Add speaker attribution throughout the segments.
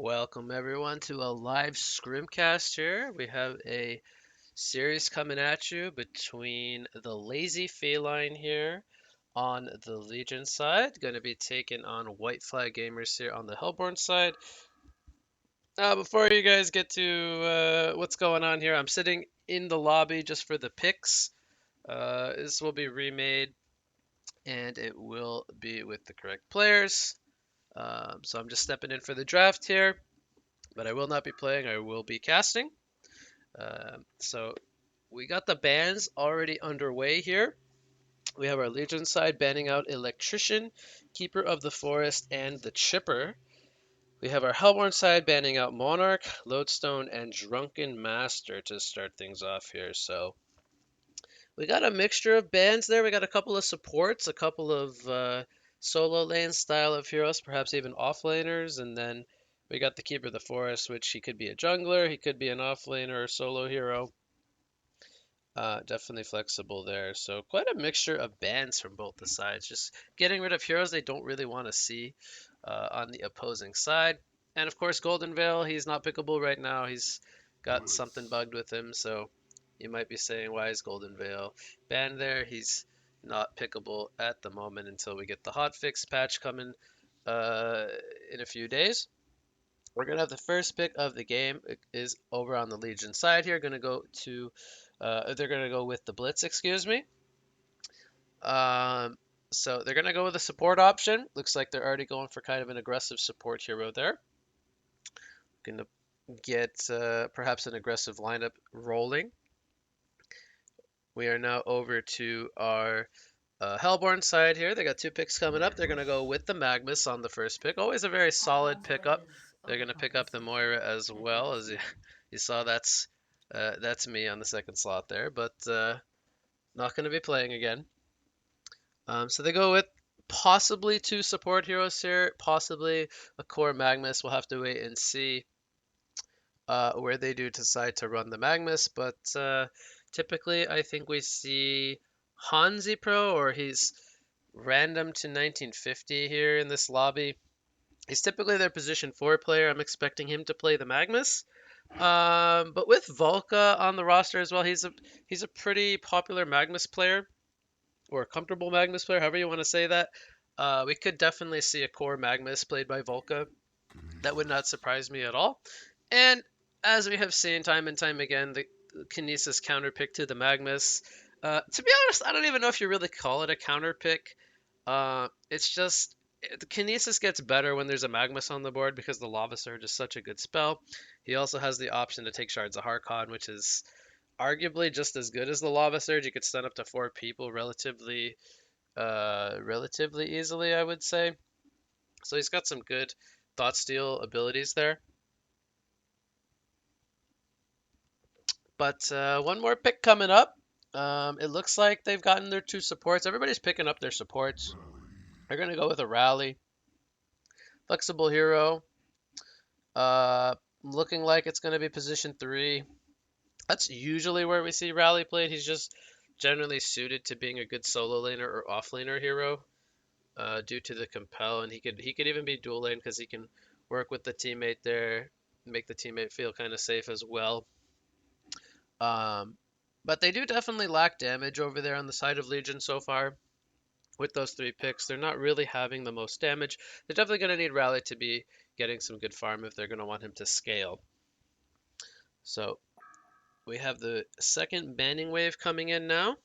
Speaker 1: Welcome everyone to a live Scrimcast here. We have a series coming at you between the Lazy Feline here on the Legion side, going to be taking on White Flag Gamers here on the Hellborn side. Before you guys get to what's going on here, I'm sitting in the lobby just for the picks. This will be remade and it will be with the correct players. So I'm just stepping in for the draft here, but I will not be playing. I will be casting. So we got the bans already underway here. We have our Legion side banning out Electrician, Keeper of the Forest, and the Chipper. We have our Hellborn side banning out Monarch, Lodestone, and Drunken Master to start things off here. So we got a mixture of bans there. We got a couple of supports, a couple of solo lane style of heroes, perhaps even offlaners, and then we got the Keeper of the Forest, which he could be a jungler, he could be an offlaner or solo hero. Definitely flexible there. So quite a mixture of bans from both the sides. Just getting rid of heroes they don't really want to see on the opposing side. And of course, Golden Veil, he's not pickable right now. He's got something bugged with him. So you might be saying, why is Golden Veil banned there? He's not pickable at the moment until we get the hotfix patch coming uh, in a few days. We're gonna have the first pick of the game. It is over on the Legion side here. Gonna go to, they're gonna go with the Blitz. Excuse me. Um, so they're gonna go with a support option. Looks like they're already going for kind of an aggressive support hero there. Gonna get perhaps an aggressive lineup rolling. We are now over to our Hellborn side here. They got two picks coming up. They're gonna go with the Magnus on the first pick. Always a very solid pickup. They're gonna pick up the Moira as well. As you saw, that's me on the second slot there, but not gonna be playing again. So they go with possibly two support heroes here, possibly a core Magnus. We'll have to wait and see where they do decide to run the Magnus, but typically I think we see Hanzi Pro, or he's random to 1950 here in this lobby. He's typically their position 4 player. I'm expecting him to play the Magnus. But with Volca on the roster as well, he's a pretty popular Magnus player, or a comfortable Magnus player, however you want to say that. We could definitely see a core Magnus played by Volca. That would not surprise me at all. And as we have seen time and time again, the Kinesis counterpick to the Magnus. To be honest, I don't even know if you really call it a counterpick. It's just the Kinesis gets better when there's a Magnus on the board because the Lava Surge is such a good spell. He also has the option to take Shards of Harkon, which is arguably just as good as the Lava Surge. You could stun up to 4 people relatively easily, I would say. So he's got some good thought steal abilities there. But one more pick coming up. It looks like they've gotten their 2 supports. Everybody's picking up their supports. They're going to go with a Rally. Flexible hero. Looking like it's going to be position 3. That's usually where we see Rally played. He's just generally suited to being a good solo laner or off laner hero due to the compel, and he could even be dual lane because he can work with the teammate there, make the teammate feel kind of safe as well. Um, but they do definitely lack damage over there on the side of Legion so far. With those 3 picks, they're not really having the most damage. They're definitely going to need Rally to be getting some good farm if they're going to want him to scale. So we have the second banning wave coming in now.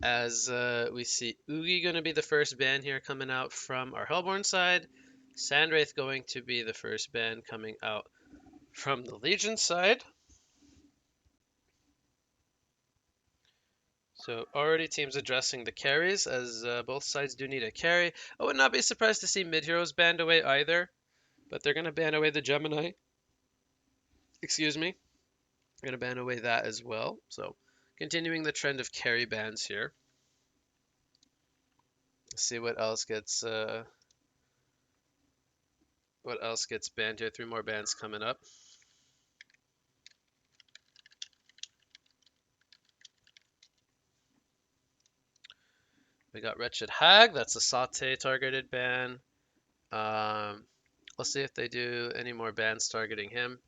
Speaker 1: As we see Oogie going to be the first ban here coming out from our Hellborn side. Sandwraith going to be the first ban coming out from the Legion side. So already teams addressing the carries, as both sides do need a carry. I would not be surprised to see mid heroes banned away either, but they're going to ban away the Gemini. Excuse me. They're going to ban away that as well. So continuing the trend of carry bans here. Let's see what else gets banned here. 3 more bans coming up. We got Wretched Hag. That's a Saute targeted ban. We'll see if they do any more bans targeting him.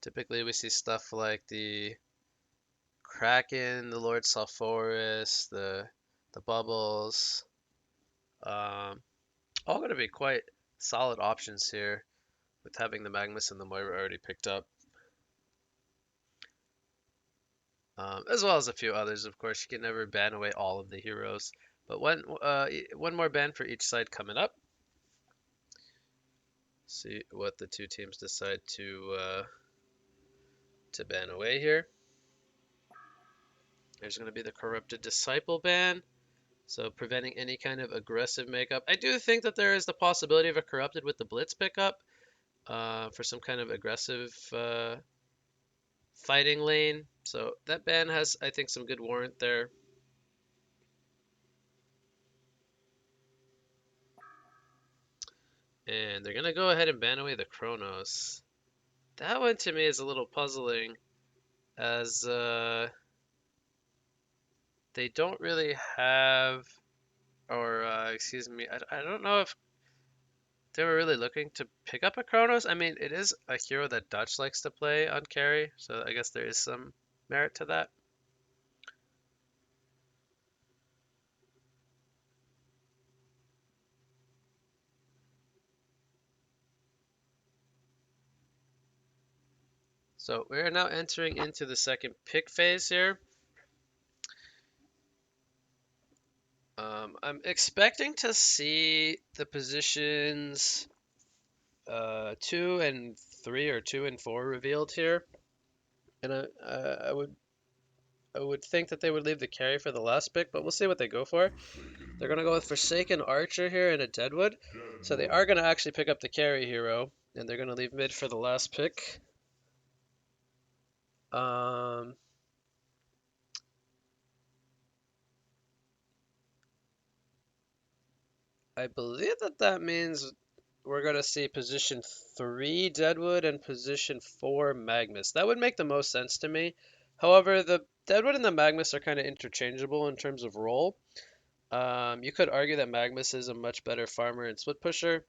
Speaker 1: Typically, we see stuff like the Kraken, the Lord Sulfuris, the Bubbles. Um, all going to be quite solid options here with having the Magnus and the Moira already picked up. As well as a few others, of course. You can never ban away all of the heroes. But one more ban for each side coming up. See what the two teams decide to ban away here. There's going to be the Corrupted Disciple ban, so preventing any kind of aggressive makeup. I do think that there is the possibility of a Corrupted with the Blitz pickup for some kind of aggressive fighting lane. So that ban has, I think, some good warrant there. And they're going to go ahead and ban away the Chronos. That one to me is a little puzzling, as they don't really have, or excuse me, I don't know if they were really looking to pick up a Chronos. I mean, it is a hero that Dutch likes to play on carry, so I guess there is some merit to that. So we are now entering into the second pick phase here. I'm expecting to see the positions 2 and 3 or 2 and 4 revealed here, and I would think that they would leave the carry for the last pick, but we'll see what they go for. They're gonna go with Forsaken Archer here and a Deadwood, so they are gonna actually pick up the carry hero, and they're gonna leave mid for the last pick. I believe that means we're going to see position 3 Deadwood and position 4 Magnus. That would make the most sense to me. However, the Deadwood and the Magnus are kind of interchangeable in terms of role. You could argue that Magnus is a much better farmer and split pusher.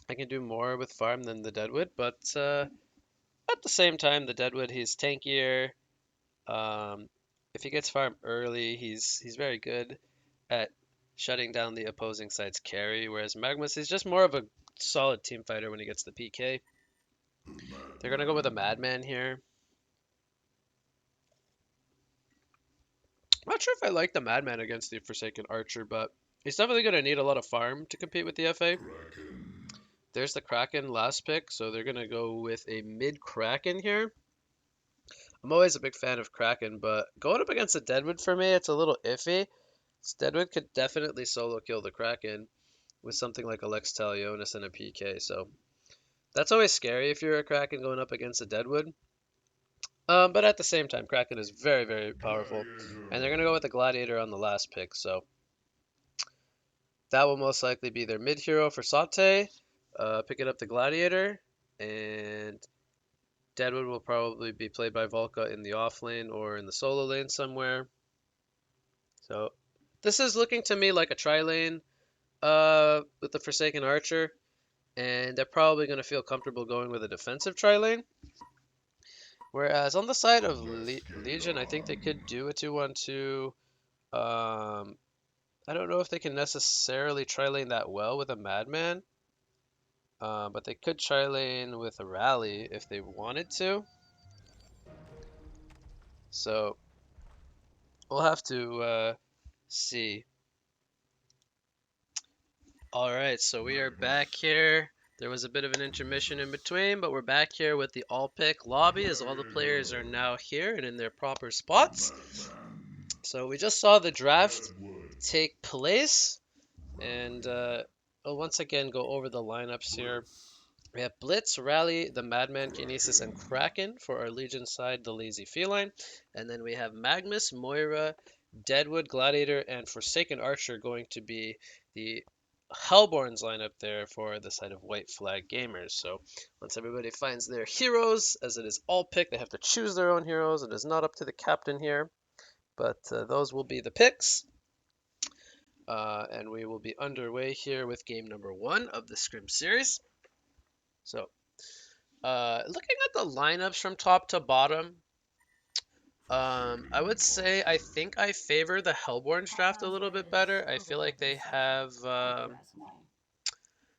Speaker 1: I can do more with farm than the Deadwood, but at the same time, the Deadwood, he's tankier. If he gets farm early, he's very good at shutting down the opposing side's carry, whereas Magnus is just more of a solid team fighter when he gets the PK. They're going to go with a Madman here. I'm not sure if I like the Madman against the Forsaken Archer, but he's definitely going to need a lot of farm to compete with the FA. There's the Kraken last pick, so they're going to go with a mid Kraken here. I'm always a big fan of Kraken, but going up against a Deadwood for me, it's a little iffy. Deadwood could definitely solo kill the Kraken with something like a Lex Talionis and a PK, so that's always scary if you're a Kraken going up against a Deadwood. But at the same time, Kraken is very, very powerful, and they're going to go with the Gladiator on the last pick, so that will most likely be their mid hero for Sate, picking up the Gladiator, and Deadwood will probably be played by Volca in the off lane or in the solo lane somewhere. So this is looking to me like a tri-lane with the Forsaken Archer, and they're probably going to feel comfortable going with a defensive tri-lane. Whereas on the side of Legion, I think they could do a 2-1-2. I don't know if they can necessarily tri-lane that well with a Madman, but they could tri-lane with a Rally if they wanted to. So we'll have to see. Alright, so we are back here. There was a bit of an intermission in between, but we're back here with the all-pick lobby as all the players are now here and in their proper spots. So we just saw the draft take place, and I'll once again go over the lineups here. We have Blitz, Rally, the Madman, Kinesis, and Kraken for our Legion side, the Lazy Feline. And then we have Magnus, Moira, Deadwood, Gladiator, and Forsaken Archer going to be the Hellborns lineup there for the side of White Flag Gamers. So once everybody finds their heroes, as it is all picked, they have to choose their own heroes. It is not up to the captain here, but those will be the picks. And we will be underway here with game number 1 of the Scrim series. So, looking at the lineups from top to bottom, I would say I think I favor the Hellborn's draft a little bit better. I feel like they have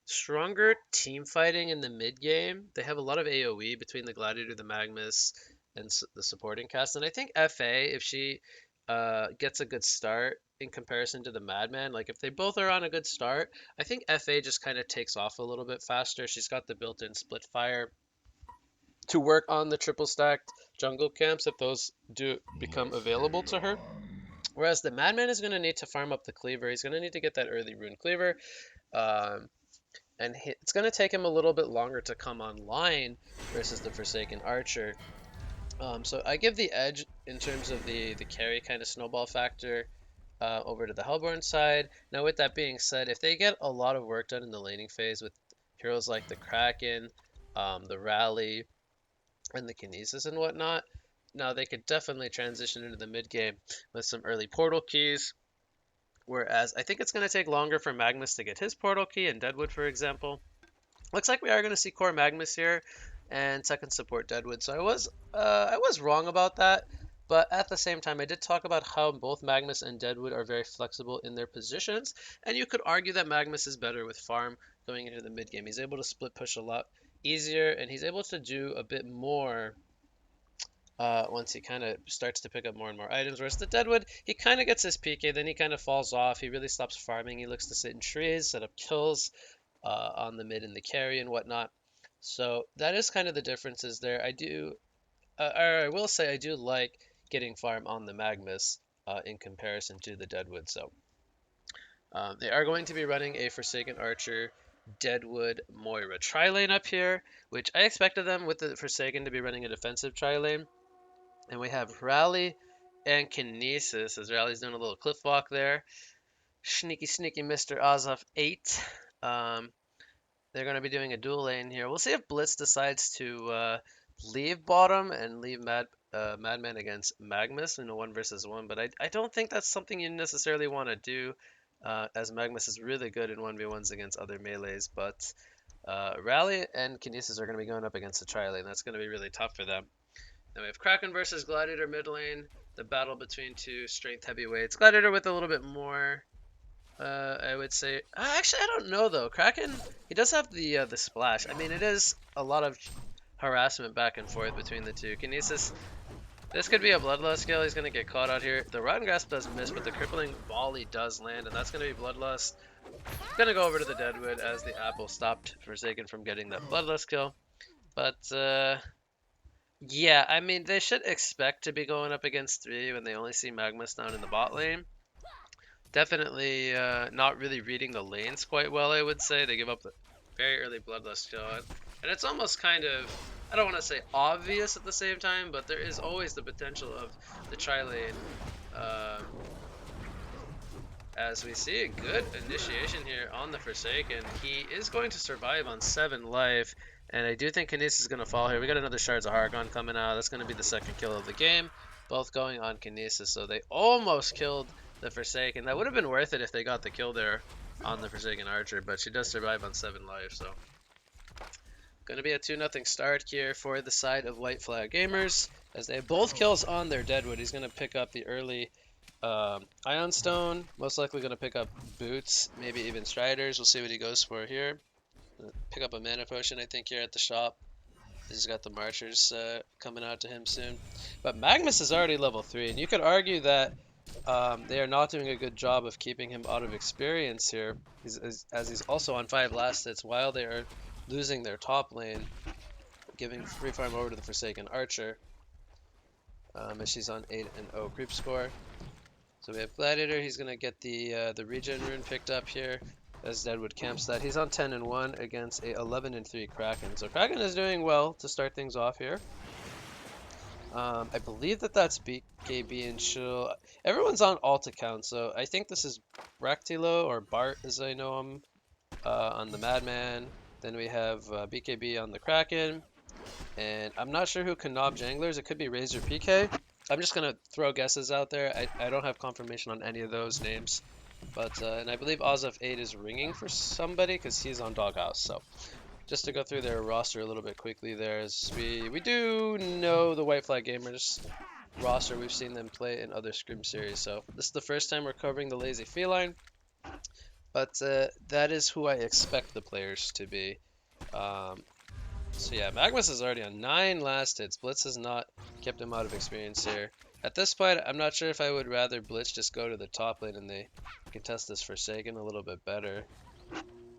Speaker 1: stronger team fighting in the mid game. They have a lot of AoE between the Gladiator, the Magmus, and the supporting cast. And I think FA, if she gets a good start in comparison to the Madman, like if they both are on a good start, I think FA just kind of takes off a little bit faster. She's got the built-in split fire to work on the triple stacked jungle camps if those do become available to her. Whereas the Madman is going to need to farm up the cleaver. He's going to need to get that early rune cleaver. And it's going to take him a little bit longer to come online versus the Forsaken Archer. So I give the edge in terms of the carry kind of snowball factor over to the Hellborn side. Now with that being said, if they get a lot of work done in the laning phase with heroes like the Kraken, the Rally, and the Kinesis and whatnot, now they could definitely transition into the mid game with some early portal keys. Whereas I think it's going to take longer for Magnus to get his portal key and Deadwood, for example. Looks like we are going to see core Magnus here and second support Deadwood. So I was wrong about that, but at the same time I did talk about how both Magnus and Deadwood are very flexible in their positions, and you could argue that Magnus is better with farm going into the mid game. He's able to split push a lot easier, and he's able to do a bit more once he kind of starts to pick up more and more items. Whereas the Deadwood, he kind of gets his PK, then he kind of falls off. He really stops farming. He looks to sit in trees, set up kills on the mid and the carry and whatnot. So that is kind of the differences there. I will say I do like getting farm on the Magnus in comparison to the Deadwood. So they are going to be running a Forsaken Archer, Deadwood, Moira tri-lane up here, which I expected them with the Forsaken to be running a defensive tri-lane. And we have Rally and Kinesis, as Rally's doing a little cliff walk there. Sneaky, sneaky Mr. Azov 8. They're going to be doing a dual lane here. We'll see if Blitz decides to leave bottom and leave Madman against Magnus in a 1 versus 1. But I don't think that's something you necessarily want to do, as Magnus is really good in 1v1s against other melees. But Rally and Kinesis are going to be going up against the tri-lane. That's going to be really tough for them. Then we have Kraken versus Gladiator mid lane. The battle between two strength heavyweights. Gladiator with a little bit more, I would say. Actually, I don't know though. Kraken, he does have the splash. I mean, it is a lot of harassment back and forth between the two. Kinesis, this could be a Bloodlust kill. He's going to get caught out here. The Rotten Grasp does miss, but the crippling volley does land, and that's going to be Bloodlust. Going to go over to the Deadwood as the Apple stopped Forsaken from getting that Bloodlust kill. But, yeah, I mean, they should expect to be going up against 3 when they only see Magnus down in the bot lane. Definitely not really reading the lanes quite well, I would say. They give up the very early Bloodlust kill. And it's almost kind of, I don't want to say obvious at the same time, but there is always the potential of the tri-lane. As we see a good initiation here on the Forsaken. He is going to survive on 7 life. And I do think Kinesis is going to fall here. We got another Shards of Harkon coming out. That's going to be the second kill of the game. Both going on Kinesis. So they almost killed the Forsaken. That would have been worth it if they got the kill there on the Forsaken Archer. But she does survive on 7 life. So going to be a 2-0 start here for the side of White Flag Gamers. As they have both kills on their Deadwood. He's going to pick up the early Ion Stone. Most likely going to pick up Boots. Maybe even Striders. We'll see what he goes for here. Pick up a mana potion, I think, here at the shop. He's got the Marchers coming out to him soon. But Magnus is already level 3, and you could argue that they are not doing a good job of keeping him out of experience here, as he's also on 5 last hits while they are losing their top lane, giving free farm over to the Forsaken Archer, as she's on 8-0 creep score. So we have Gladiator. He's going to get the regen rune picked up here, as Deadwood camps that. He's on 10-1 against a 11-3 Kraken. So Kraken is doing well to start things off here. I believe that's BKB and Chill. Everyone's on alt account, so I think this is Bractilo, or Bart as I know him, on the Madman. Then we have BKB on the Kraken. And I'm not sure who Knob Janglers. It could be Razor PK. I'm just going to throw guesses out there. I don't have confirmation on any of those names. But and I believe Ozf 8 is ringing for somebody because he's on Doghouse. So just to go through their roster a little bit quickly, there's we do know the White Flag Gamers roster. We've seen them play in other Scrim series, so this is the first time we're covering the Lazy Feline. But that is who I expect the players to be. So yeah, Magmus is already on 9 last hits. Blitz has not kept him out of experience here. At this point, I'm not sure if I would rather Blitz just go to the top lane and they contest this Forsaken a little bit better.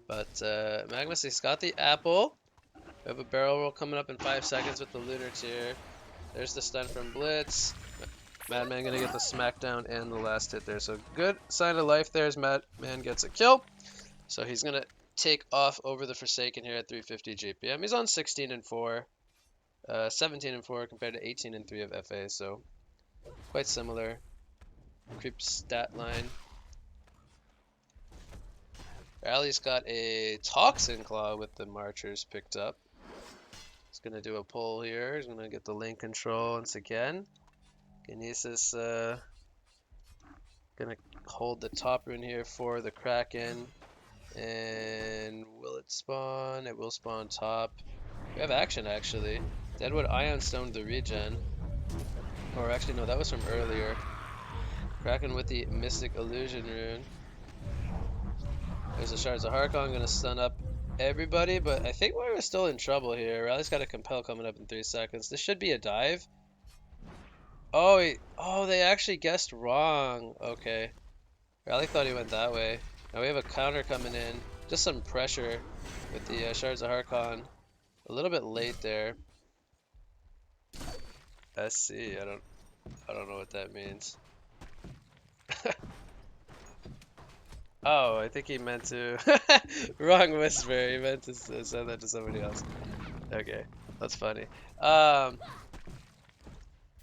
Speaker 1: But Magmus, he's got the apple. We have a barrel roll coming up in 5 seconds with the Lunar Tier. There's the stun from Blitz. Madman gonna get the smackdown and the last hit there. So good sign of life there as Madman gets a kill. So he's gonna take off over the Forsaken here at 350 GPM. He's on 16 and 4, 17 and 4 compared to 18 and 3 of FA. So quite similar. Creep stat line. Rally's got a Toxin Claw with the Marchers picked up. He's gonna do a pull here. He's gonna get the lane control once again. Kinesis gonna hold the top rune here for the Kraken. And will it spawn? It will spawn top. We have action actually. Deadwood Ion stoned the regen. Or actually no, that was from earlier. Kraken with the Mystic Illusion rune. There's the Shards of Harkon gonna stun up everybody, but I think we're still in trouble here. Rally's got a Compel coming up in 3 seconds. This should be a dive. Oh, they actually guessed wrong. Okay. Rally thought he went that way. Now we have a counter coming in. Just some pressure with the Shards of Harkon. A little bit late there. SC, I don't know what that means. Oh, I think he meant to wrong whisper. He meant to send that to somebody else. Okay, that's funny.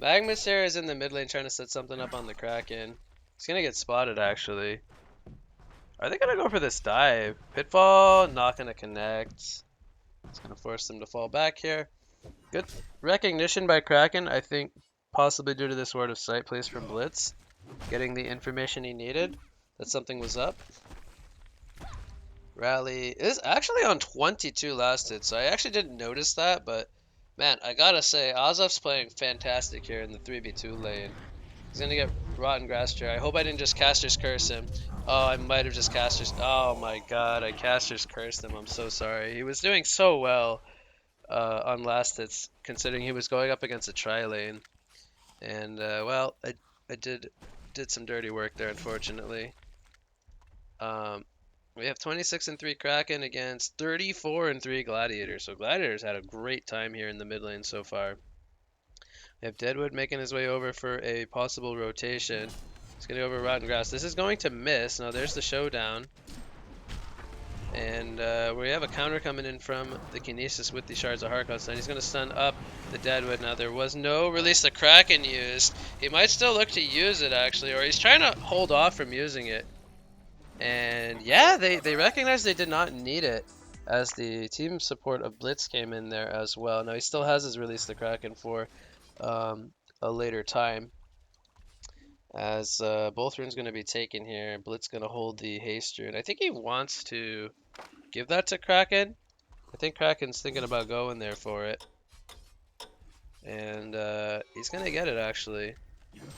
Speaker 1: Magmus here is in the mid lane trying to set something up on the Kraken. He's gonna get spotted actually. Are they gonna go for this dive? Pitfall, not gonna connect. It's gonna force them to fall back here. Good recognition by Kraken, I think possibly due to this Word of Sight placed from Blitz. Getting the information he needed that something was up. Rally is actually on 22 last hit, so I actually didn't notice that, but man, I gotta say, Ozef's playing fantastic here in the 3v2 lane. He's gonna get Rotten Grass here. I hope I didn't just Caster's Curse him. Oh, I might have just Caster's. Oh my god, I Caster's Cursed him. I'm so sorry. He was doing so well on last hits, considering he was going up against a tri lane. And well, I did some dirty work there, unfortunately. We have 26 and 3 Kraken against 34 and 3 Gladiators. So Gladiators had a great time here in the mid lane so far. We have Deadwood making his way over for a possible rotation. He's going to go over Rotten Grass. This is going to miss. Now there's the showdown. And we have a counter coming in from the Kinesis with the Shards of Harkon. And he's going to stun up the Deadwood. Now there was no release the Kraken used. He might still look to use it actually. Or he's trying to hold off from using it. And yeah, they recognized they did not need it as the team support of Blitz came in there as well. Now he still has his release the Kraken for a later time, as both runes going to be taken here. Blitz going to hold the haste rune. I think he wants to give that to Kraken. I think Kraken's thinking about going there for it. And he's going to get it actually.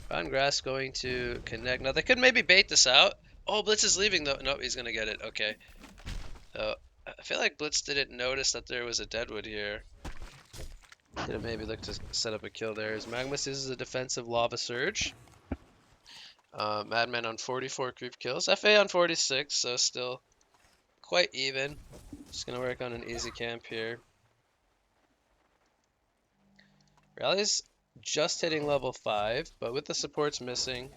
Speaker 1: Rotten Grass going to connect. Now they could maybe bait this out. Oh, Blitz is leaving though. Nope, he's going to get it. Okay. So I feel like Blitz didn't notice that there was a Deadwood here. Could have maybe looked to set up a kill there. As Magmus uses a defensive Lava Surge. Madman on 44 creep kills. FA on 46, so still quite even. Just going to work on an easy camp here. Rally's just hitting level 5, but with the supports missing,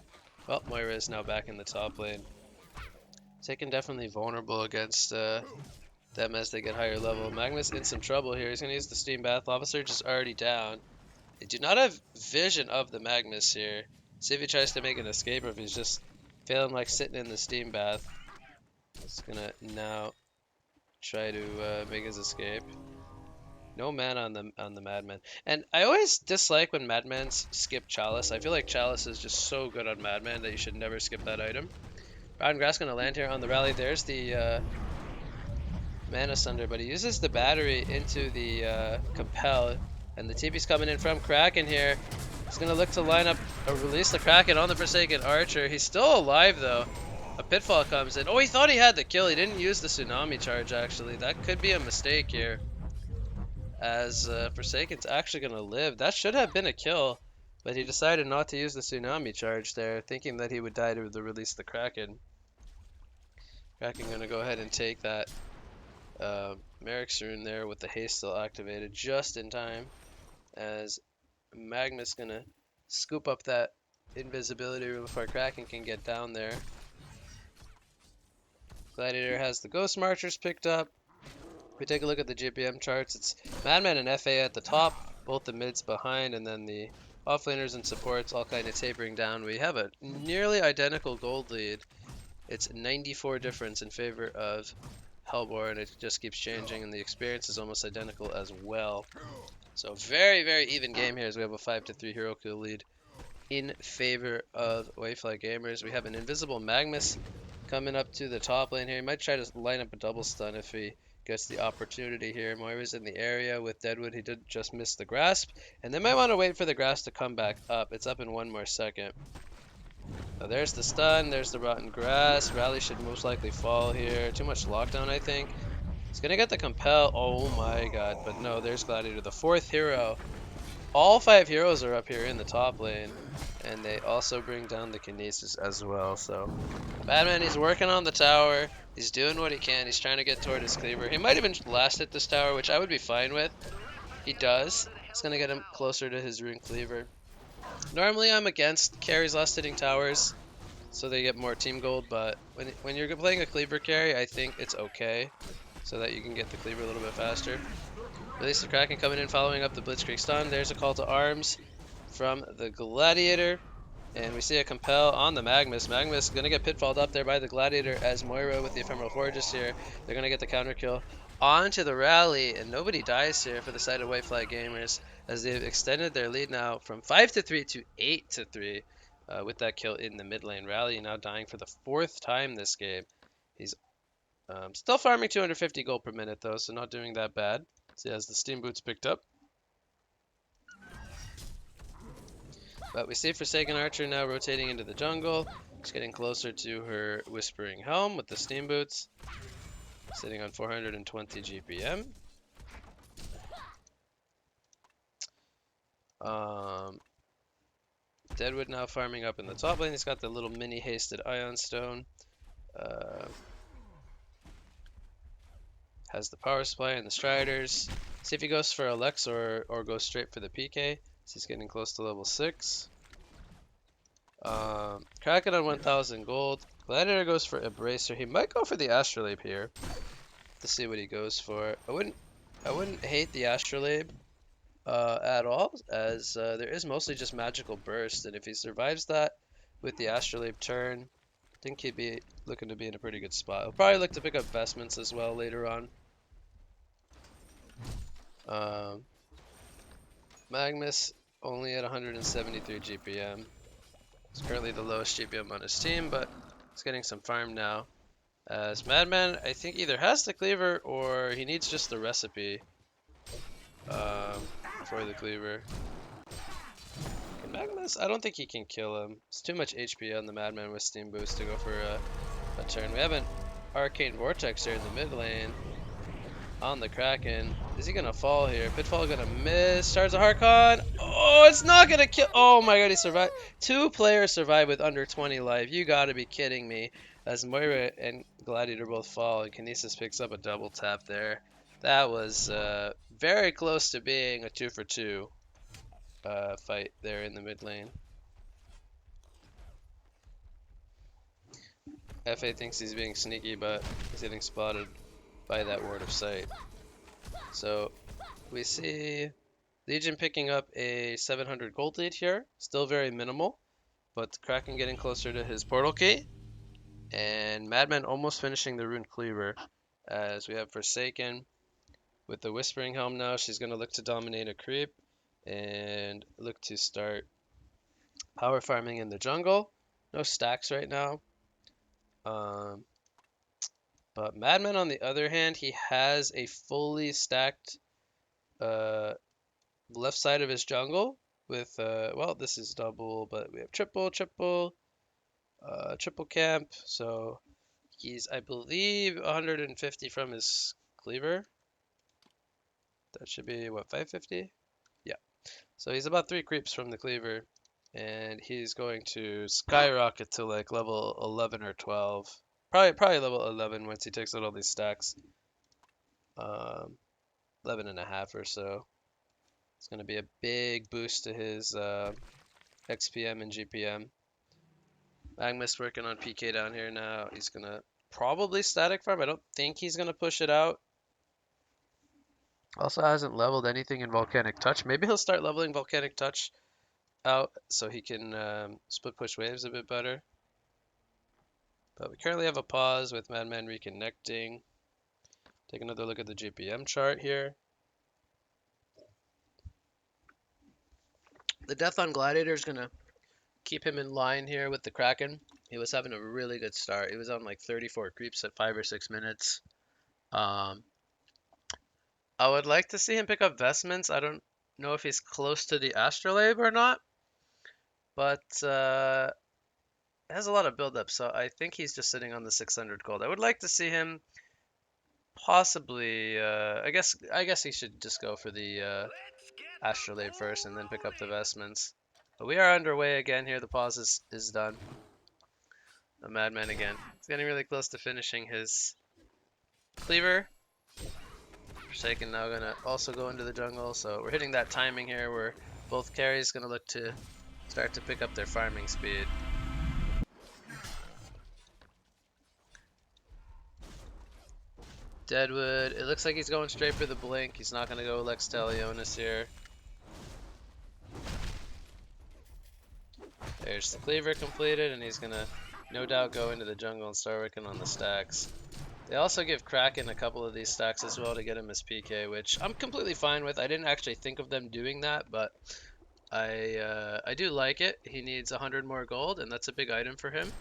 Speaker 1: well, Moira is now back in the top lane. Taken definitely vulnerable against them as they get higher level. Magnus in some trouble here. He's going to use the Steam Bath. Lava Surge is already down. They do not have vision of the Magnus here. See if he tries to make an escape or if he's just feeling like sitting in the Steam Bath. He's going to now try to make his escape. No man on the Madman. And I always dislike when Madmans skip Chalice. I feel like Chalice is just so good on Madman that you should never skip that item. Rotten Grass gonna land here on the rally. There's the Mana Sunder, but he uses the battery into the Compel, and the TP's coming in from Kraken here. He's gonna look to line up or release the Kraken on the Forsaken Archer. He's still alive though. A Pitfall comes in. Oh, he thought he had the kill. He didn't use the Tsunami Charge actually. That could be a mistake here, as Forsaken's actually gonna live. That should have been a kill, but he decided not to use the Tsunami Charge there, thinking that he would die to the release the Kraken. Kraken gonna go ahead and take that Merrick's rune there with the haste still activated just in time, as Magnus gonna scoop up that invisibility rune before Kraken can get down there. Gladiator has the Ghost Marchers picked up. If we take a look at the GPM charts, it's Madman and FA at the top, both the mids behind, and then the offlaners and supports all kind of tapering down. We have a nearly identical gold lead. It's 94 difference in favor of Hellbore, and it just keeps changing, and the experience is almost identical as well. So very, very even game here as we have a 5-3 hero kill lead in favor of Wayfly Gamers. We have an invisible Magnus coming up to the top lane here. He might try to line up a double stun if he gets the opportunity here. Moira's in the area with Deadwood. He did just miss the grasp, and they might want to wait for the grasp to come back up. It's up in 1 more second. Now there's the stun, there's the rotten grass. Rally should most likely fall here. Too much lockdown, I think. He's gonna get the compel. Oh my god, but no, there's Gladiator, the 4th hero. All 5 heroes are up here in the top lane, and they also bring down the Kinesis as well. So Batman, he's working on the tower. He's doing what he can. He's trying to get toward his cleaver. He might even last hit this tower, which I would be fine with. He does. It's gonna get him closer to his rune cleaver. Normally I'm against carries last hitting towers, so they get more team gold, but when you're playing a cleaver carry, I think it's okay, so that you can get the cleaver a little bit faster. Release the Kraken coming in, following up the Blitzkrieg stun. There's a call to arms from the Gladiator, and we see a compel on the Magnus. Magnus gonna get pitfalled up there by the Gladiator, as Moira with the Ephemeral Forges here. They're gonna get the counter kill onto the rally, and nobody dies here for the side of Whitefly Gamers, as they've extended their lead now from 5-3 to 8-3 with that kill in the mid lane. Rally now dying for the 4th time this game. He's still farming 250 gold per minute though, so not doing that bad. So he has the Steam Boots picked up. But we see Forsaken Archer now rotating into the jungle. She's getting closer to her Whispering Helm with the Steam Boots. Sitting on 420 GPM. Deadwood now farming up in the top lane. He's got the little mini hasted Ion Stone. Has the power supply and the Striders. See if he goes for Alex or goes straight for the PK. So he's getting close to level 6. Kraken on 1000 gold. Gladiator goes for Embracer. He might go for the Astrolabe here. To see what he goes for. I wouldn't hate the Astrolabe at all, as there is mostly just magical burst, and if he survives that with the Astrolabe turn, I think he'd be looking to be in a pretty good spot. He'll probably look to pick up vestments as well later on. Magnus only at 173 GPM. It's currently the lowest GPM on his team, but he's getting some farm now. As Madman, I think either has the cleaver or he needs just the recipe for the cleaver. Can Magnus? I don't think he can kill him. It's too much HP on the Madman with Steam Boost to go for a turn. We have an Arcane Vortex here in the mid lane on the Kraken. Is he gonna fall here? Pitfall gonna miss. Charge a Harkon. Oh, it's not gonna kill. Oh my god, he survived. 2 players survive with under 20 life. You gotta be kidding me. As Moira and Gladiator both fall, and Kinesis picks up a double tap there. That was very close to being a 2-for-2 fight there in the mid lane. FA thinks he's being sneaky, but he's getting spotted by that ward of sight. So we see Legion picking up a 700 gold lead here. Still very minimal, but Kraken getting closer to his portal key. And Madman almost finishing the Rune Cleaver, as we have Forsaken with the Whispering Helm now. She's going to look to dominate a creep and look to start power farming in the jungle. No stacks right now. Um, but Madman, on the other hand, he has a fully stacked left side of his jungle with, well, this is double, but we have triple, triple, triple camp. So he's, I believe, 150 from his cleaver. That should be, what, 550? Yeah. So he's about 3 creeps from the cleaver. And he's going to skyrocket to like level 11 or 12. Probably level 11 once he takes out all these stacks. 11 and a half or so. It's going to be a big boost to his XPM and GPM. Magmus working on PK down here now. He's going to probably static farm. I don't think he's going to push it out. Also hasn't leveled anything in Volcanic Touch. Maybe he'll start leveling Volcanic Touch out so he can split push waves a bit better. But we currently have a pause with Madman reconnecting. Take another look at the GPM chart here. The death on Gladiator is going to keep him in line here with the Kraken. He was having a really good start. He was on like 34 creeps at 5 or 6 minutes. I would like to see him pick up Vestments. I don't know if he's close to the Astrolabe or not, but it has a lot of build-up, so I think he's just sitting on the 600 gold. I would like to see him possibly, I guess he should just go for the Astrolabe first and then pick up the Vestments. But we are underway again here. The pause is done. The Madman again. He's getting really close to finishing his cleaver. Forsaken now gonna also go into the jungle, so we're hitting that timing here where both carries gonna look to start to pick up their farming speed. Deadwood, it looks like he's going straight for the blink. He's not gonna go Lex Talionis here. There's the cleaver completed, and he's gonna no doubt go into the jungle and start working on the stacks. They also give Kraken a couple of these stacks as well to get him his PK, which I'm completely fine with. I didn't actually think of them doing that, but I do like it. He needs 100 more gold, and that's a big item for him.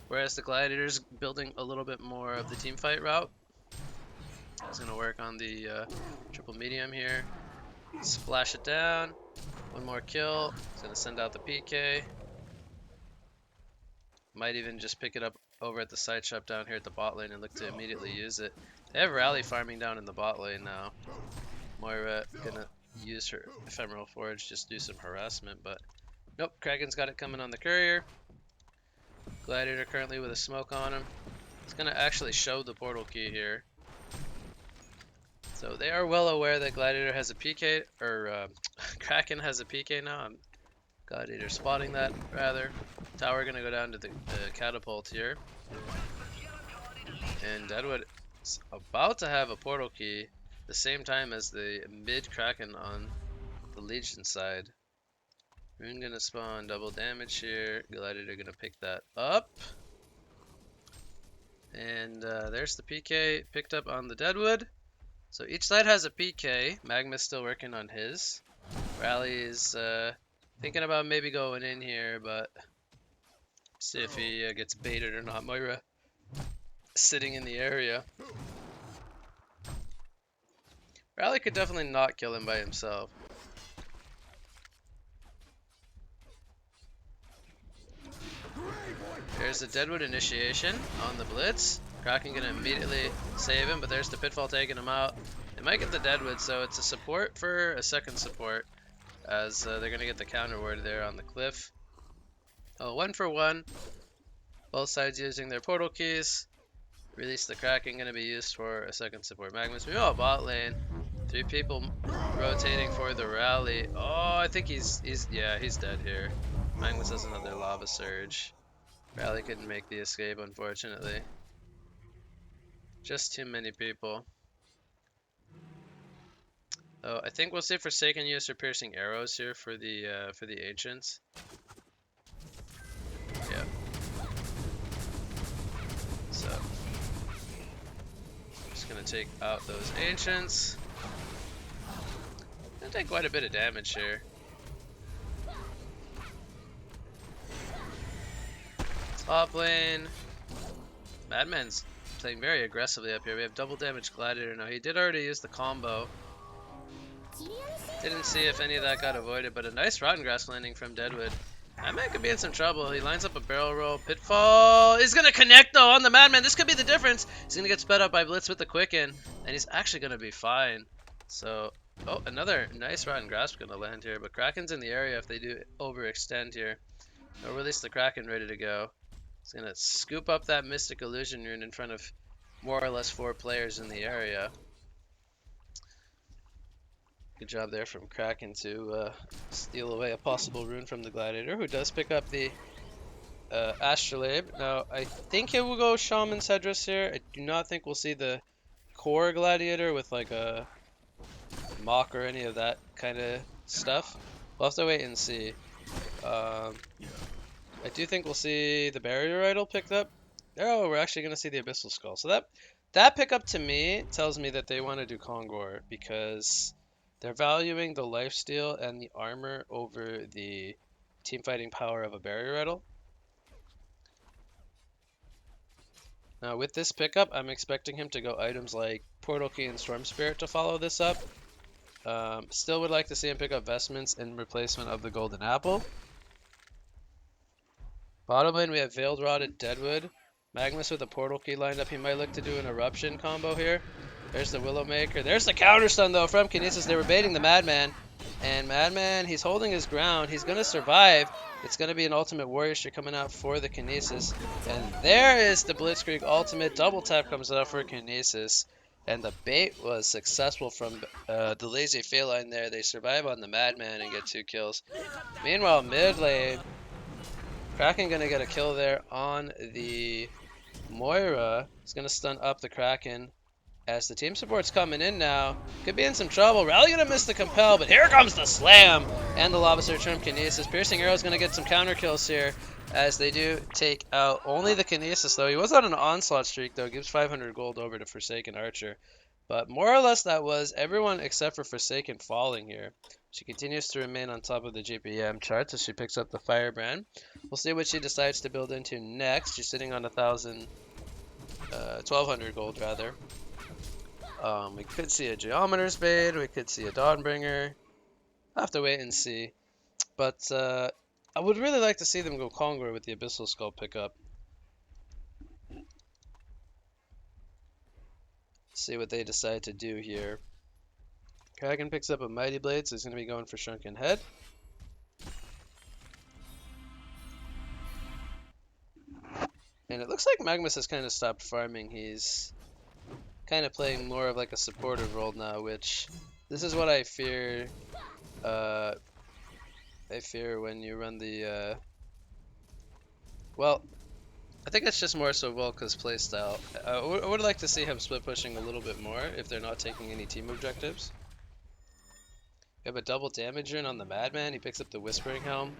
Speaker 1: Whereas the Gladiator's building a little bit more of the team fight route. He's going to work on the triple medium here. Splash it down. One more kill. He's going to send out the PK. Might even just pick it up over at the side shop down here at the bot lane and look to immediately use it. They have rally farming down in the bot lane now. Moira gonna use her ephemeral forge, just do some harassment, but nope, Kraken's got it coming on the courier. Gladiator currently with a smoke on him. It's gonna actually show the portal key here. So they are well aware that Gladiator has a PK, or Kraken has a PK now. Gladiator spotting that, rather. Tower gonna go down to the catapult here. And Deadwood is about to have a portal key the same time as the mid Kraken on the Legion side. Rune gonna spawn double damage here. Gladiator gonna pick that up. And there's the PK picked up on the Deadwood. So each side has a PK. Magma's still working on his. Rally is thinking about maybe going in here, but see if he gets baited or not. Moira sitting in the area. Rally could definitely not kill him by himself. There's the Deadwood initiation on the Blitz. Kraken gonna immediately save him, but there's the Pitfall taking him out. They might get the Deadwood, so it's a support for a second support, as they're gonna get the counter ward there on the cliff. Oh, 1 for 1. Both sides using their portal keys. Release the Kraken, gonna be used for a second support. Magmus, we all bot lane. 3 people rotating for the rally. Oh, I think he's dead here. Magmus has another lava surge. Rally couldn't make the escape, unfortunately. Just too many people. Oh, I think we'll see Forsaken use her piercing arrows here for the ancients. Yeah. So just gonna take out those ancients. Gonna take quite a bit of damage here. Top lane. Madman's playing very aggressively up here. We have double damage Gladiator now. He did already use the combo. Didn't see if any of that got avoided, but a nice Rotten Grass landing from Deadwood. Madman could be in some trouble. He lines up a barrel roll. Pitfall is going to connect, though, on the Madman. This could be the difference. He's going to get sped up by Blitz with the Quicken, and he's actually going to be fine. So, oh, another nice Rotten Grasp going to land here, but Kraken's in the area if they do overextend here. They'll release the Kraken ready to go. He's going to scoop up that Mystic Illusion rune in front of more or less 4 players in the area. Good job there from Kraken to steal away a possible rune from the Gladiator, who does pick up the Astrolabe. Now, I think it will go Shaman Cedrus here. I do not think we'll see the core Gladiator with like a Mock or any of that kind of stuff. We'll have to wait and see. I do think we'll see the Barrier Idol picked up. Oh, we're actually going to see the Abyssal Skull. So that pickup to me tells me that they want to do Kongor because they're valuing the lifesteal and the armor over the team fighting power of a Barrier Idol. Now with this pickup, I'm expecting him to go items like Portal Key and Storm Spirit to follow this up. Still would like to see him pick up Vestments in replacement of the Golden Apple. Bottom lane we have Veiled Rotted Deadwood. Magnus with a Portal Key lined up. He might look to do an Eruption combo here. There's the Willowmaker. There's the counter stun though from Kinesis. They were baiting the Madman. And Madman, he's holding his ground. He's going to survive. It's going to be an Ultimate Warrior Streak coming out for the Kinesis. And there is the Blitzkrieg Ultimate. Double tap comes out for Kinesis. And the bait was successful from the lazy Feline there. They survive on the Madman and get 2 kills. Meanwhile, mid lane, Kraken going to get a kill there on the Moira. He's going to stun up the Kraken. As the team support's coming in now, could be in some trouble. Rally gonna miss the compel, but here comes the slam and the Lava Surge from Kinesis. Piercing Arrow's gonna get some counter kills here, as they do take out only the Kinesis though. He was on an onslaught streak though, gives 500 gold over to Forsaken Archer. But more or less that was everyone except for Forsaken falling here. She continues to remain on top of the GPM charts as she picks up the Firebrand. We'll see what she decides to build into next. She's sitting on 1200 gold rather. We could see a Geometer's Blade, we could see a Dawnbringer. I'll have to wait and see. But I would really like to see them go Kongor with the Abyssal Skull pickup. See what they decide to do here. Kraken picks up a Mighty Blade, so he's going to be going for Shrunken Head. And it looks like Magnus has kind of stopped farming. He's kind of playing more of like a supportive role now, which this is what I fear. I fear when you run the well, I think it's just more so Volka's playstyle. I would like to see him split pushing a little bit more if they're not taking any team objectives. We have a double damage rune on the Madman. He picks up the Whispering Helm.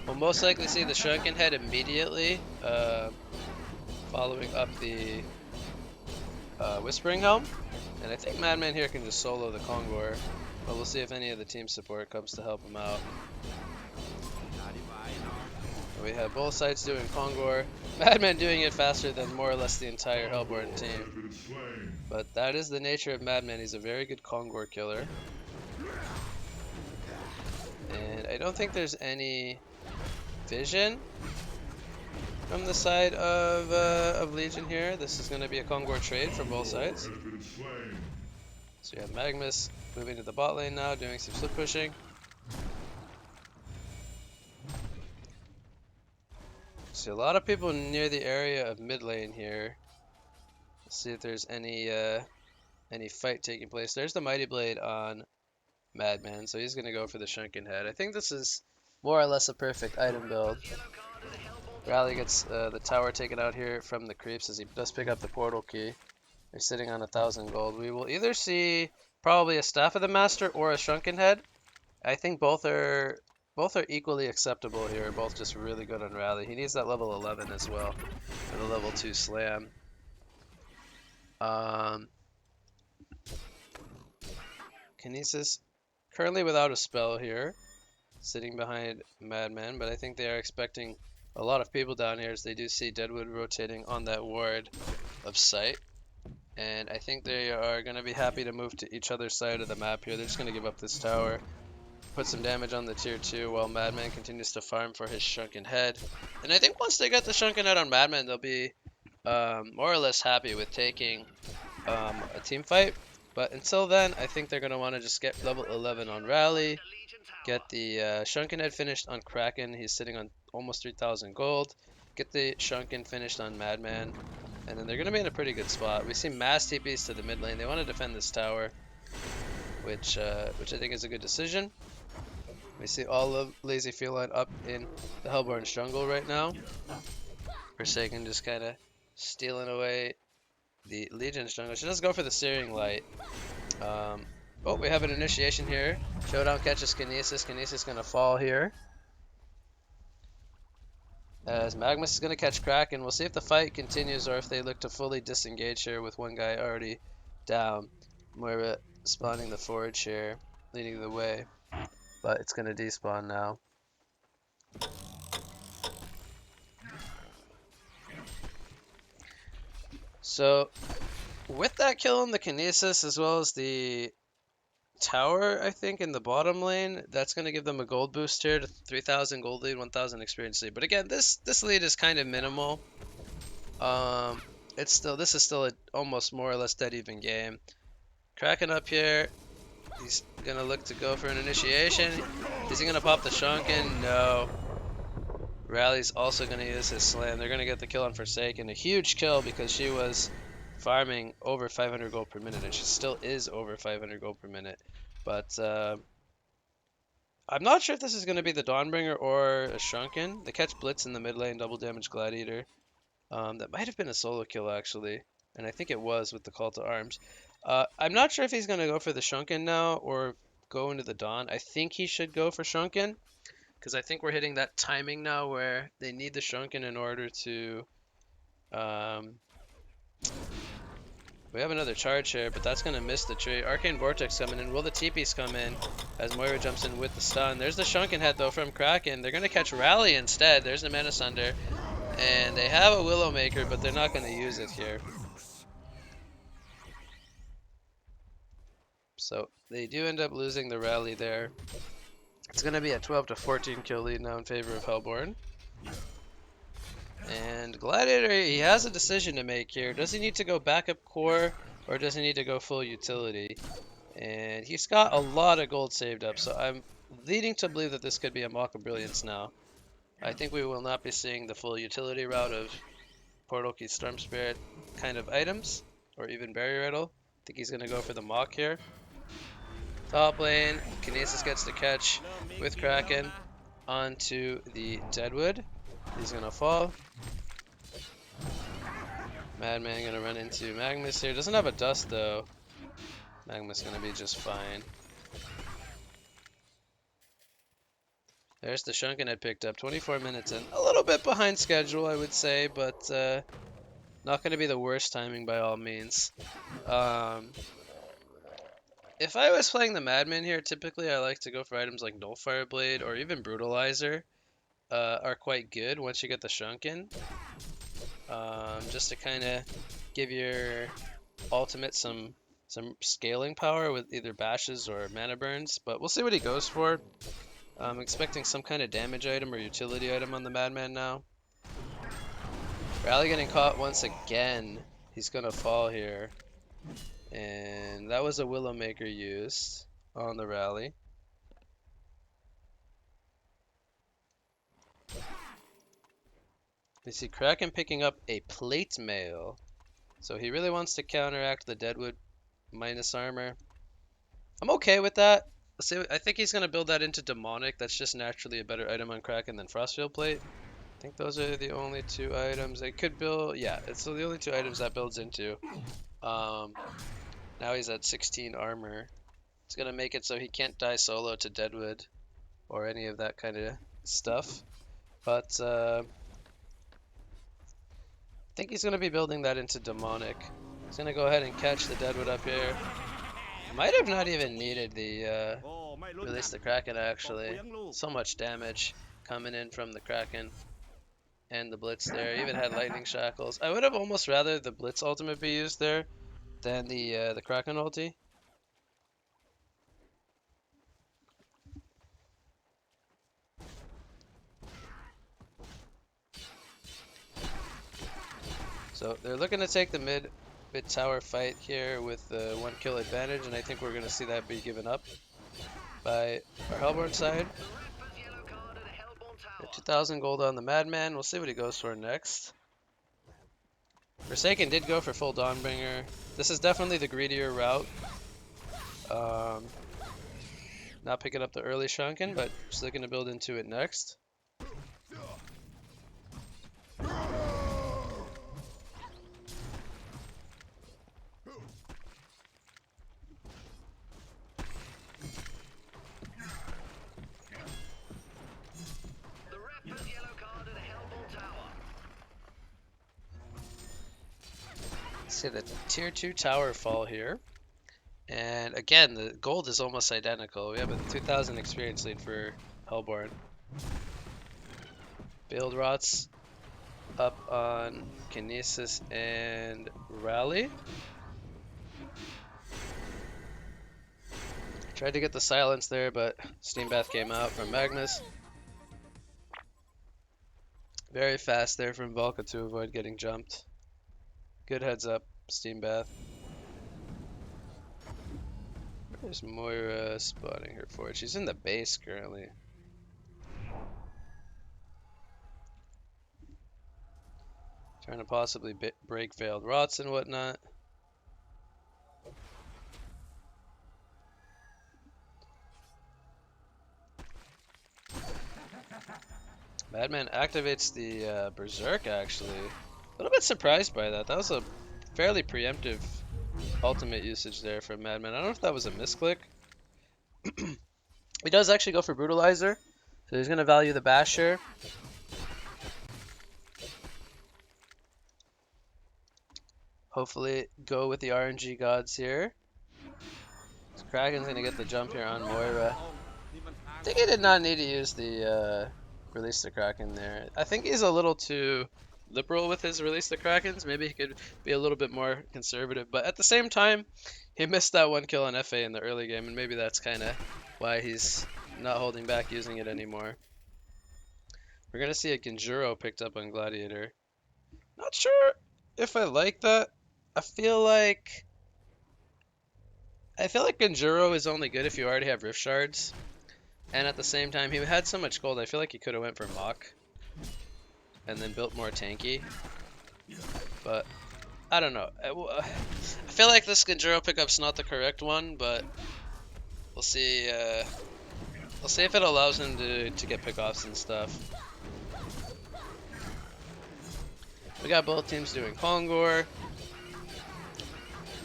Speaker 1: We'll most likely see the Shrunken Head immediately, following up the Whispering Helm. And I think Madman here can just solo the Kongor, but we'll see if any of the team support comes to help him out. We have both sides doing Kongor. Madman doing it faster than more or less the entire Hellborn team. But that is the nature of Madman. He's a very good Kongor killer. And I don't think there's any vision from the side of Legion here. This is going to be a Kongor trade from both sides. So we have Magnus moving to the bot lane now, doing some split pushing. See a lot of people near the area of mid lane here. Let's see if there's any fight taking place. There's the Mighty Blade on Madman, so he's gonna go for the Shrunken Head. I think this is more or less a perfect item build. Rally gets the tower taken out here from the creeps as he does pick up the Portal Key. They're sitting on 1000 gold. We will either see probably a Staff of the Master or a Shrunken Head. I think both are equally acceptable here. Both just really good on Rally. He needs that level 11 as well for the level 2 slam. Kinesis currently without a spell here, sitting behind Madman, but I think they are expecting a lot of people down here as they do see Deadwood rotating on that ward of sight. And I think they are going to be happy to move to each other's side of the map here. They're just going to give up this tower, put some damage on the tier 2 while Madman continues to farm for his Shrunken Head. And I think once they get the Shrunken Head on Madman, they'll be more or less happy with taking a team fight. But until then, I think they're going to want to just get level 11 on Rally, get the Shrunken Head finished on Kraken. He's sitting on almost 3,000 gold. Get the Shrunken finished on Madman. And then they're going to be in a pretty good spot. We see mass TPs to the mid lane. They want to defend this tower, which I think is a good decision. We see all of Lazy Feline up in the Hellborn's jungle right now. Forsaken just kind of stealing away the Legion's jungle. She does go for the Searing Light. Oh, we have an initiation here. Showdown catches Kinesis. Kinesis going to fall here. As Magnus is going to catch Kraken. We'll see if the fight continues or if they look to fully disengage here with one guy already down. Moira spawning the forage here, leading the way. But it's going to despawn now. So, with that kill on the Kinesis as well as the tower, I think, in the bottom lane, that's going to give them a gold boost here to 3,000 gold lead, 1,000 experience lead. But again, this lead is kind of minimal. This is still a almost more or less dead even game. Kraken up here. He's gonna look to go for an initiation. Is he gonna pop the Shrunken? No. Rally's also gonna use his slam. They're gonna get the kill on Forsaken. A huge kill because she was farming over 500 gold per minute, and she still is over 500 gold per minute. But I'm not sure if this is gonna be the Dawnbringer or a Shrunken. They catch Blitz in the mid lane, double damage Gladiator. That might have been a solo kill actually, and I think it was with the call to arms. I'm not sure if he's going to go for the Shrunken now or go into the Dawn. I think he should go for Shrunken because I think we're hitting that timing now where they need the Shrunken in order to... we have another charge here, but that's going to miss the tree. Arcane Vortex coming in. Will the TPs come in as Moira jumps in with the stun? There's the Shrunken Head though from Kraken. They're going to catch Rally instead. There's the Mana Sunder. And they have a Willowmaker, but they're not going to use it here. So they do end up losing the rally there. It's going to be a 12 to 14 kill lead now in favor of Hellborn. And Gladiator, he has a decision to make here. Does he need to go backup core or does he need to go full utility? And he's got a lot of gold saved up, so I'm leading to believe that this could be a Mock of Brilliance now. I think we will not be seeing the full utility route of Portal Key, Storm Spirit kind of items, or even Barrier Riddle. I think he's going to go for the Mock here. Top lane, Kinesis gets the catch with Kraken onto the Deadwood. He's going to fall. Madman going to run into Magnus here. Doesn't have a dust though. Magnus going to be just fine. There's the Shrunken Head picked up, 24 minutes in. A little bit behind schedule, I would say, but not going to be the worst timing by all means. If I was playing the Madman here, typically I like to go for items like Nullfire Blade or even Brutalizer. Are quite good once you get the Shrunken. Just to kind of give your ultimate some scaling power with either bashes or mana burns. But we'll see what he goes for. I'm expecting some kind of damage item or utility item on the Madman now. Rally getting caught once again. He's gonna fall here. And that was a Willowmaker used on the Rally. We see Kraken picking up a Plate Mail. So he really wants to counteract the Deadwood minus armor. I'm okay with that. So I think he's going to build that into Demonic. That's just naturally a better item on Kraken than Frostfield Plate. I think those are the only two items. They could build... Yeah, it's the only two items that builds into. Now he's at 16 armor. It's going to make it so he can't die solo to Deadwood or any of that kind of stuff. But I think he's going to be building that into Demonic. He's going to go ahead and catch the Deadwood up here. Might have not even needed the release the Kraken actually. So much damage coming in from the Kraken. And the Blitz there. Even had Lightning Shackles. I would have almost rather the Blitz ultimate be used there than the Kraken ulti. So they're looking to take the mid tower fight here with the 1 kill advantage, and I think we're going to see that be given up by our Hellborn side. 2,000 gold on the Madman. We'll see what he goes for next. Forsaken did go for full Dawnbringer. This is definitely the greedier route. Not picking up the early Shrunken, but just looking to build into it next. See the tier 2 tower fall here. And again, the gold is almost identical. We have a 2,000 experience lead for Hellborn. Build Rots up on Kinesis and Rally. Tried to get the silence there, but Steam Bath came out from Magnus. Very fast there from Volca to avoid getting jumped. Good heads up, Steam Bath. Where's Moira spotting her for? She's in the base currently. Trying to possibly break Veiled Rots and whatnot. Madman activates the Berserk actually. A little bit surprised by that. That was a fairly preemptive ultimate usage there from Madman. I don't know if that was a misclick. He does actually go for Brutalizer, so he's going to value the Basher. Hopefully go with the RNG gods here. So Kraken's going to get the jump here on Moira. I think he did not need to use the release the Kraken there. I think he's a little too liberal with his release the Krakens. Maybe he could be a little bit more conservative, but at the same time, he missed that 1 kill on FA in the early game, and maybe that's kind of why he's not holding back using it anymore. We're gonna see a Genjuro picked up on Gladiator. Not sure if I like that. I feel like Genjuro is only good if you already have Rift Shards. And at the same time, he had so much gold, I feel like he could have went for Mach. And then built more tanky. But, I don't know. I feel like this Genjuro pickup's not the correct one, but we'll see. We'll see if it allows him to get pickoffs and stuff. We got both teams doing Pongor.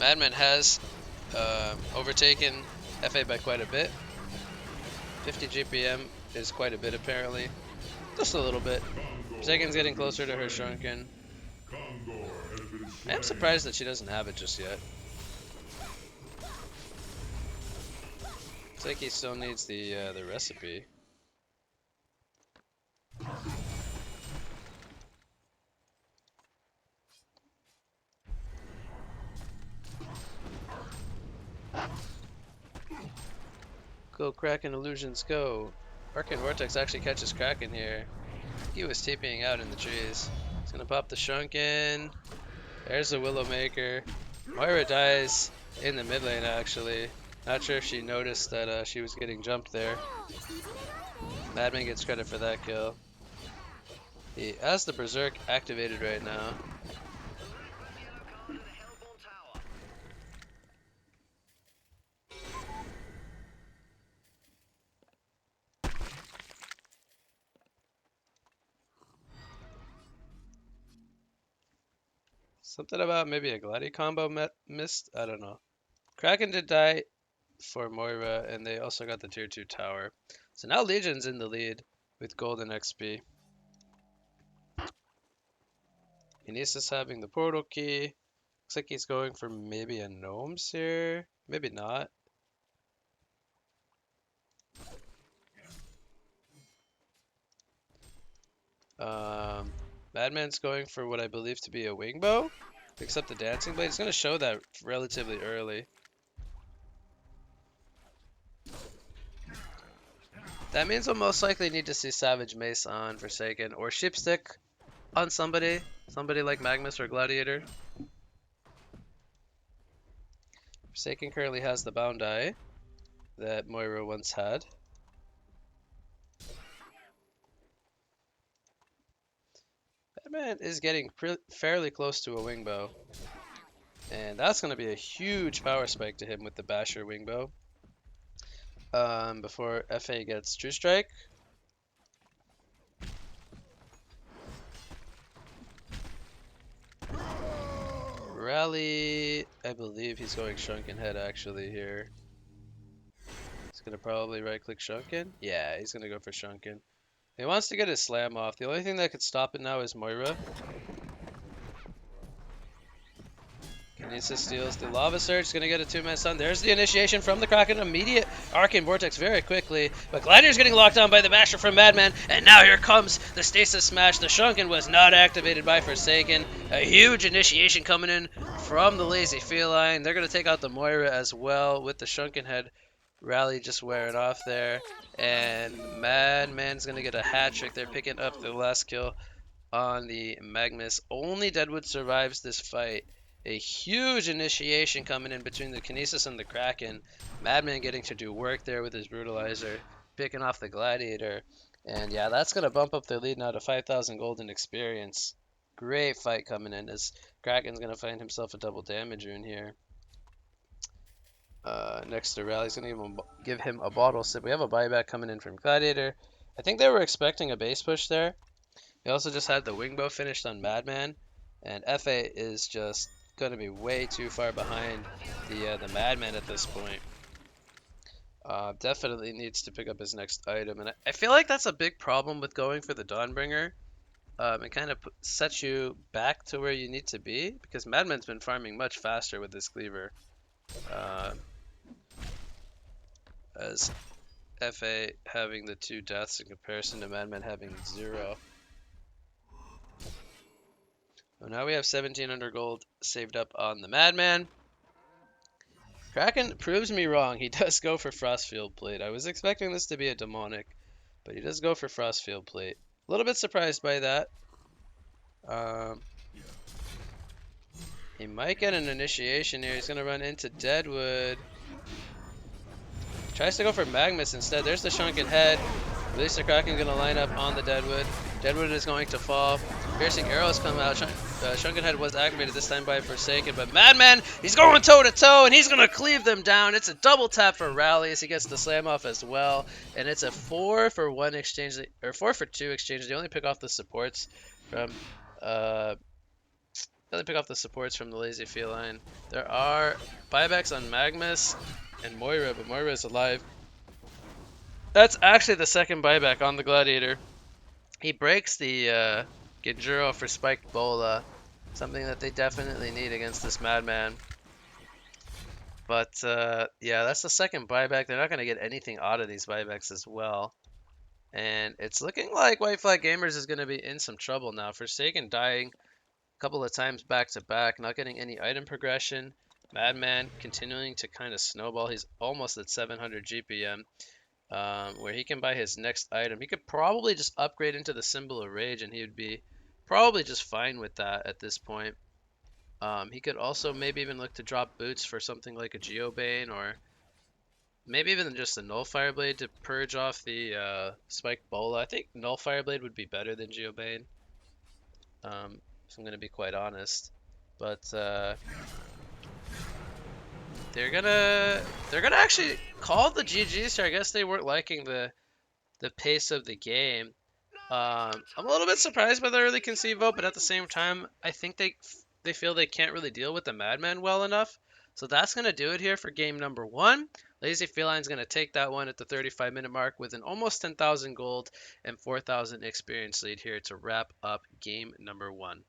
Speaker 1: Madman has overtaken FA by quite a bit. 50 GPM is quite a bit apparently. Just a little bit. Forsaken's getting closer to her Shrunken. I'm surprised that she doesn't have it just yet. Looks like he still needs the recipe. Go Kraken illusions, go! Arcane Vortex actually catches Kraken here. He was TPing out in the trees. He's gonna pop the Shrunken. There's the Willowmaker. Moira dies in the mid lane actually. Not sure if she noticed that she was getting jumped there. Madman gets credit for that kill. He has the Berserk activated right now. Something about maybe a Gladi combo missed? I don't know. Kraken did die for Moira, and they also got the tier 2 tower. So now Legion's in the lead with golden XP. Kinesis having the portal key. Looks like he's going for maybe a Gnomes here. Maybe not. Madman's going for what I believe to be a wing bow. Picks up the dancing blade. He's going to show that relatively early. That means we'll most likely need to see Savage Mace on Forsaken or Sheepstick on somebody. Somebody like Magnus or Gladiator. Forsaken currently has the Bound Eye that Moira once had. Batman is getting fairly close to a wing bow. And that's going to be a huge power spike to him with the Basher wing bow. Before FA gets True Strike. Rally, I believe he's going Shrunken Head actually here. He's going to probably right-click Shrunken. Yeah, he's going to go for Shrunken. He wants to get his slam off. The only thing that could stop it now is Moira. Kinesis steals the Lava Surge. Going to get a 2-man stun. There's the initiation from the Kraken. Immediate Arcane Vortex very quickly. But Gladiator's getting locked down by the Basher from Madman. And now here comes the Stasis Smash. The Shrunken was not activated by Forsaken. A huge initiation coming in from the Lazy Feline. They're going to take out the Moira as well with the Shrunken Head Rally just wearing off there. And Madman's going to get a hat trick. They're picking up the last kill on the Magnus. Only Deadwood survives this fight. A huge initiation coming in between the Kinesis and the Kraken. Madman getting to do work there with his Brutalizer, picking off the Gladiator. And yeah, that's going to bump up their lead now to 5,000 golden experience. Great fight coming in as Kraken's going to find himself a double damage rune here. Next to Rally's going to give him a bottle sip. We have a buyback coming in from Gladiator. I think they were expecting a base push there. He also just had the wing bow finished on Madman. And FA is just going to be way too far behind the Madman at this point. Definitely needs to pick up his next item. And I feel like that's a big problem with going for the Dawnbringer. It kind of sets you back to where you need to be. Because Madman's been farming much faster with this Cleaver. As FA having the 2 deaths in comparison to Madman having 0. So now we have 1700 gold saved up on the Madman. Kraken proves me wrong. He does go for Frostfield Plate. I was expecting this to be a demonic, but he does go for Frostfield Plate. A little bit surprised by that. He might get an initiation here. He's going to run into Deadwood. Tries to go for Magnus instead. There's the Shrunken Head. At least the Kraken going to line up on the Deadwood. Deadwood is going to fall. Piercing arrows come out. Shrunken Head was activated this time by Forsaken, but Madman, he's going toe to toe, and he's going to cleave them down. It's a double tap for Rally as he gets the slam off as well, and it's a 4 for 1 exchange, or 4 for 2 exchange. They only pick off the supports from the Lazy Feline. There are buybacks on Magnus and Moira, but Moira is alive. That's actually the second buyback on the Gladiator. He breaks the Genjuro for Spiked Bola, something that they definitely need against this Madman. But yeah, that's the second buyback. They're not going to get anything out of these buybacks as well. And it's looking like White Flag Gamers is going to be in some trouble now. Forsaken dying a couple of times back to back, not getting any item progression. Madman continuing to kind of snowball. He's almost at 700 GPM. Where he can buy his next item. He could probably just upgrade into the Symbol of Rage and he would be probably just fine with that at this point. He could also maybe even look to drop boots for something like a Geobane or maybe even just a Nullfire Blade to purge off the Spiked Bola. I think Nullfire Blade would be better than Geobane, if I'm going to be quite honest. But they're gonna actually call the GGs here. I guess they weren't liking the pace of the game. I'm a little bit surprised by the early concede vote, but at the same time, I think they feel they can't really deal with the Madman well enough. So that's gonna do it here for game number 1. Lazy Feline's gonna take that one at the 35-minute mark with an almost 10,000 gold and 4,000 experience lead here to wrap up game number 1.